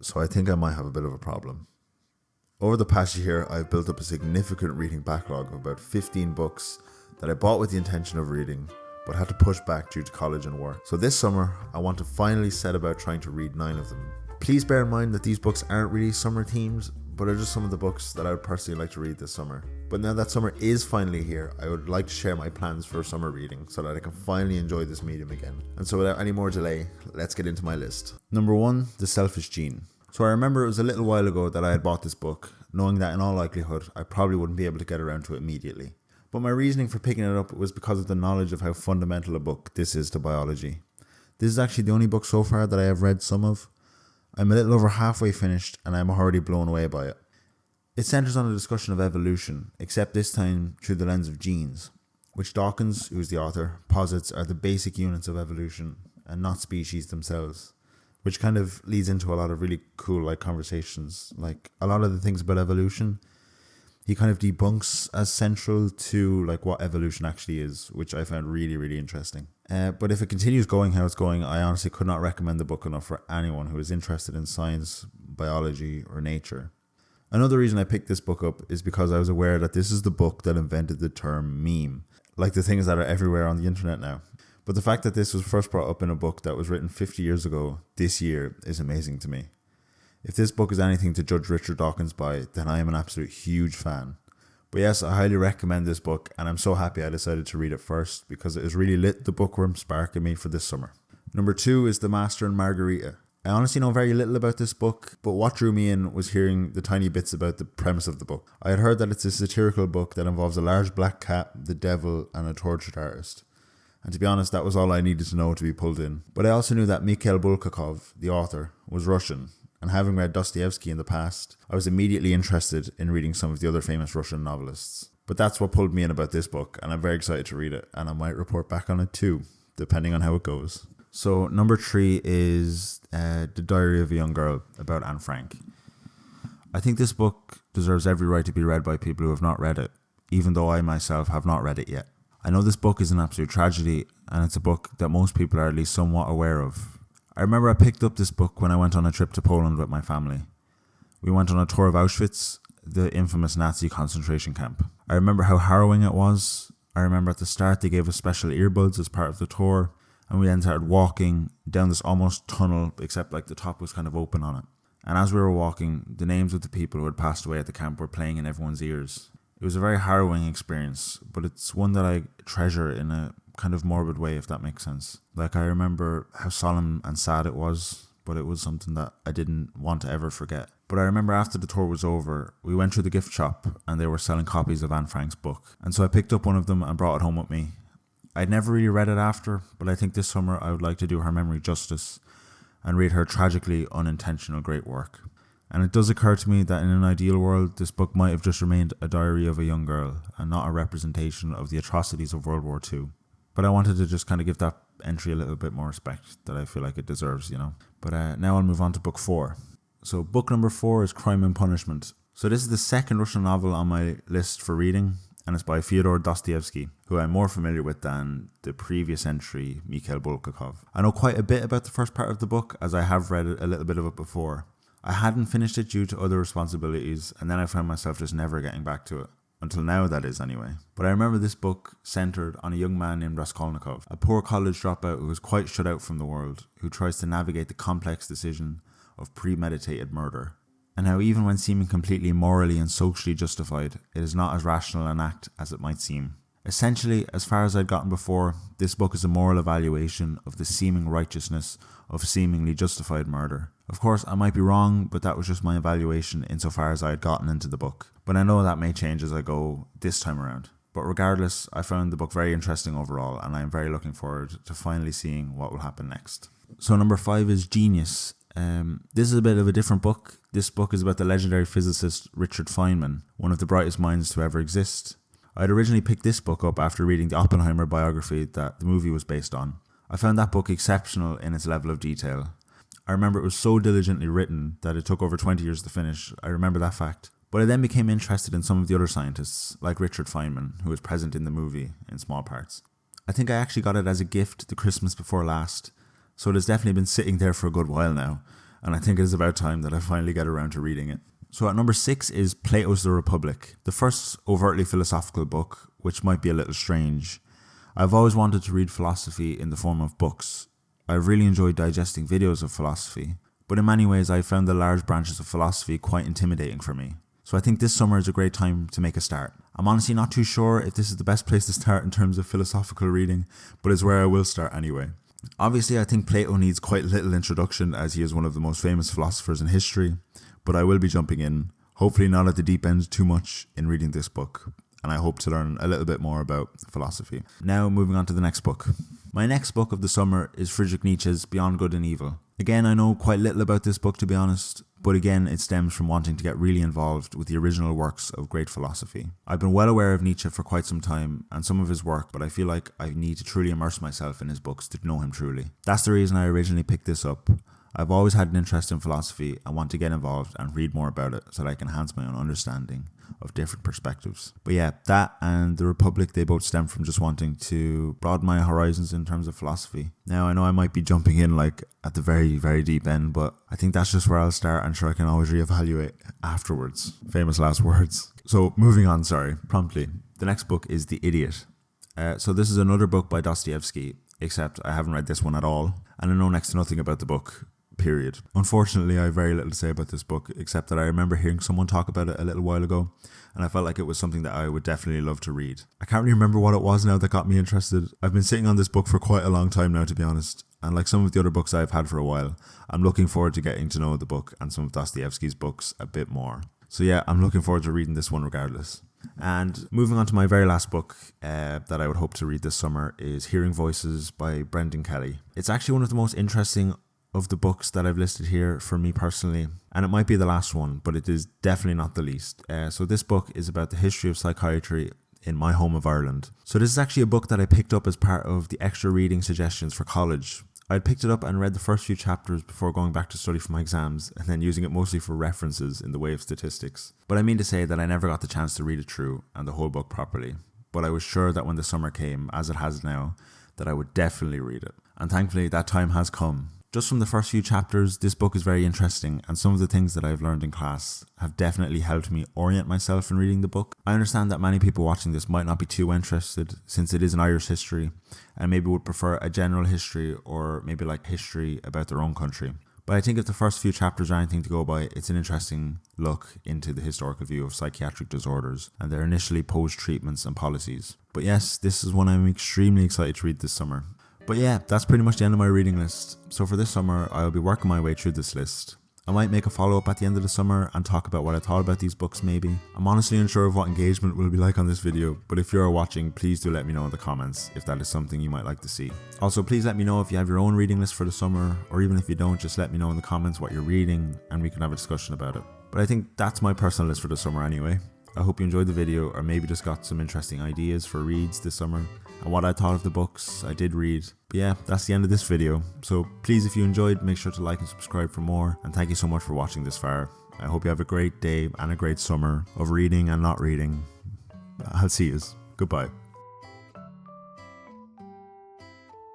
so I think I might have a bit of a problem. Over the past year, I've built up a significant reading backlog of about 15 books that I bought with the intention of reading, but had to push back due to college and work. So this summer, I want to finally set about trying to read 9 of them. Please bear in mind that these books aren't really summer themes, but are just some of the books that I would personally like to read this summer. But now that summer is finally here, I would like to share my plans for summer reading so that I can finally enjoy this medium again. And so without any more delay, let's get into my list. Number 1, The Selfish Gene. So I remember it was a little while ago that I had bought this book, knowing that in all likelihood, I probably wouldn't be able to get around to it immediately. But my reasoning for picking it up was because of the knowledge of how fundamental a book this is to biology. This is actually the only book so far that I have read some of. I'm a little over halfway finished and I'm already blown away by it. It centers on a discussion of evolution, except this time through the lens of genes, which Dawkins, who is the author, posits are the basic units of evolution and not species themselves, which kind of leads into a lot of really cool conversations. Like a lot of the things about evolution, he kind of debunks as central to what evolution actually is, which I found really, really interesting. But if it continues going how it's going, I honestly could not recommend the book enough for anyone who is interested in science, biology, or nature. Another reason I picked this book up is because I was aware that this is the book that invented the term meme, like the things that are everywhere on the internet now. But the fact that this was first brought up in a book that was written 50 years ago this year is amazing to me. If this book is anything to judge Richard Dawkins by, then I am an absolute huge fan. But yes, I highly recommend this book, and I'm so happy I decided to read it first because it has really lit the bookworm spark in me for this summer. Number 2 is The Master and Margarita. I honestly know very little about this book, but what drew me in was hearing the tiny bits about the premise of the book. I had heard that it's a satirical book that involves a large black cat, the devil, and a tortured artist. And to be honest, that was all I needed to know to be pulled in. But I also knew that Mikhail Bulgakov, the author, was Russian. And having read Dostoevsky in the past, I was immediately interested in reading some of the other famous Russian novelists. But that's what pulled me in about this book, and I'm very excited to read it, and I might report back on it too, depending on how it goes. So number 3 is The Diary of a Young Girl about Anne Frank. I think this book deserves every right to be read by people who have not read it, even though I myself have not read it yet. I know this book is an absolute tragedy, and it's a book that most people are at least somewhat aware of. I remember I picked up this book when I went on a trip to Poland with my family. We went on a tour of Auschwitz, the infamous Nazi concentration camp. I remember how harrowing it was. I remember at the start they gave us special earbuds as part of the tour, and we then started walking down this almost tunnel, except the top was kind of open on it. And as we were walking, the names of the people who had passed away at the camp were playing in everyone's ears. It was a very harrowing experience, but it's one that I treasure in a kind of morbid way, if that makes sense. I remember how solemn and sad it was, but it was something that I didn't want to ever forget. But I remember after the tour was over, we went through the gift shop and they were selling copies of Anne Frank's book. And so I picked up one of them and brought it home with me. I'd never really read it after, but I think this summer I would like to do her memory justice and read her tragically unintentional great work. And it does occur to me that in an ideal world, this book might have just remained a diary of a young girl and not a representation of the atrocities of World War II. But I wanted to just kind of give that entry a little bit more respect that I feel like it deserves, But now I'll move on to book 4. So book number 4 is Crime and Punishment. So this is the second Russian novel on my list for reading, and it's by Fyodor Dostoevsky, who I'm more familiar with than the previous entry, Mikhail Bulgakov. I know quite a bit about the first part of the book, as I have read a little bit of it before. I hadn't finished it due to other responsibilities, and then I found myself just never getting back to it. Until now, that is, anyway. But I remember this book centered on a young man named Raskolnikov, a poor college dropout who is quite shut out from the world, who tries to navigate the complex decision of premeditated murder. And how even when seeming completely morally and socially justified, it is not as rational an act as it might seem. Essentially, as far as I'd gotten before, this book is a moral evaluation of the seeming righteousness of seemingly justified murder. Of course, I might be wrong, but that was just my evaluation insofar as I had gotten into the book. But I know that may change as I go this time around. But regardless, I found the book very interesting overall, and I am very looking forward to finally seeing what will happen next. So number 5 is Genius. This is a bit of a different book. This book is about the legendary physicist Richard Feynman, one of the brightest minds to ever exist. I had originally picked this book up after reading the Oppenheimer biography that the movie was based on. I found that book exceptional in its level of detail. I remember it was so diligently written that it took over 20 years to finish. I remember that fact. But I then became interested in some of the other scientists, like Richard Feynman, who was present in the movie in small parts. I think I actually got it as a gift the Christmas before last, so it has definitely been sitting there for a good while now, and I think it is about time that I finally get around to reading it. So at number 6 is Plato's The Republic, the first overtly philosophical book, which might be a little strange. I've always wanted to read philosophy in the form of books. I've really enjoyed digesting videos of philosophy, but in many ways I've found the large branches of philosophy quite intimidating for me. So I think this summer is a great time to make a start. I'm honestly not too sure if this is the best place to start in terms of philosophical reading, but it's where I will start anyway. Obviously, I think Plato needs quite little introduction as he is one of the most famous philosophers in history, but I will be jumping in, hopefully not at the deep end too much in reading this book, and I hope to learn a little bit more about philosophy. Now moving on to the next book. My next book of the summer is Friedrich Nietzsche's Beyond Good and Evil. Again, I know quite little about this book to be honest, but again it stems from wanting to get really involved with the original works of great philosophy. I've been well aware of Nietzsche for quite some time and some of his work, but I feel like I need to truly immerse myself in his books to know him truly. That's the reason I originally picked this up. I've always had an interest in philosophy and want to get involved and read more about it so that I can enhance my own understanding of different perspectives. But yeah, that and The Republic, they both stem from just wanting to broaden my horizons in terms of philosophy. Now I know I might be jumping in like at the very, very deep end, but I think that's just where I'll start and sure I can always reevaluate afterwards. Famous last words. So moving on, promptly. The next book is The Idiot. So this is another book by Dostoevsky, except I haven't read this one at all, and I know next to nothing about the book. Period. Unfortunately, I have very little to say about this book, except that I remember hearing someone talk about it a little while ago, and I felt like it was something that I would definitely love to read. I can't really remember what it was now that got me interested. I've been sitting on this book for quite a long time now, to be honest, and like some of the other books I've had for a while, I'm looking forward to getting to know the book and some of Dostoevsky's books a bit more. So yeah, I'm looking forward to reading this one regardless. And moving on to my very last book that I would hope to read this summer is Hearing Voices by Brendan Kelly. It's actually one of the most interesting of the books that I've listed here for me personally, and it might be the last one, but it is definitely not the least. So this book is about the history of psychiatry in my home of Ireland. So this is actually a book that I picked up as part of the extra reading suggestions for college. I picked it up and read the first few chapters before going back to study for my exams, and then using it mostly for references in the way of statistics. But I mean to say that I never got the chance to read it through and the whole book properly, but I was sure that when the summer came, as it has now, that I would definitely read it. And thankfully that time has come. Just from the first few chapters, this book is very interesting, and some of the things that I've learned in class have definitely helped me orient myself in reading the book. I understand that many people watching this might not be too interested, since it is an Irish history, and maybe would prefer a general history or maybe like history about their own country. But I think if the first few chapters are anything to go by, it's an interesting look into the historical view of psychiatric disorders and their initially posed treatments and policies. But yes, this is one I'm extremely excited to read this summer. But yeah, that's pretty much the end of my reading list. So for this summer, I'll be working my way through this list. I might make a follow-up at the end of the summer and talk about what I thought about these books maybe. I'm honestly unsure of what engagement will be like on this video, but if you're watching, please do let me know in the comments if that is something you might like to see. Also, please let me know if you have your own reading list for the summer, or even if you don't, just let me know in the comments what you're reading and we can have a discussion about it. But I think that's my personal list for the summer anyway. I hope you enjoyed the video, or maybe just got some interesting ideas for reads this summer and what I thought of the books I did read. But yeah, that's the end of this video. So please, if you enjoyed, make sure to like and subscribe for more, and thank you so much for watching this far. I hope you have a great day and a great summer of reading and not reading. I'll see yous. Goodbye.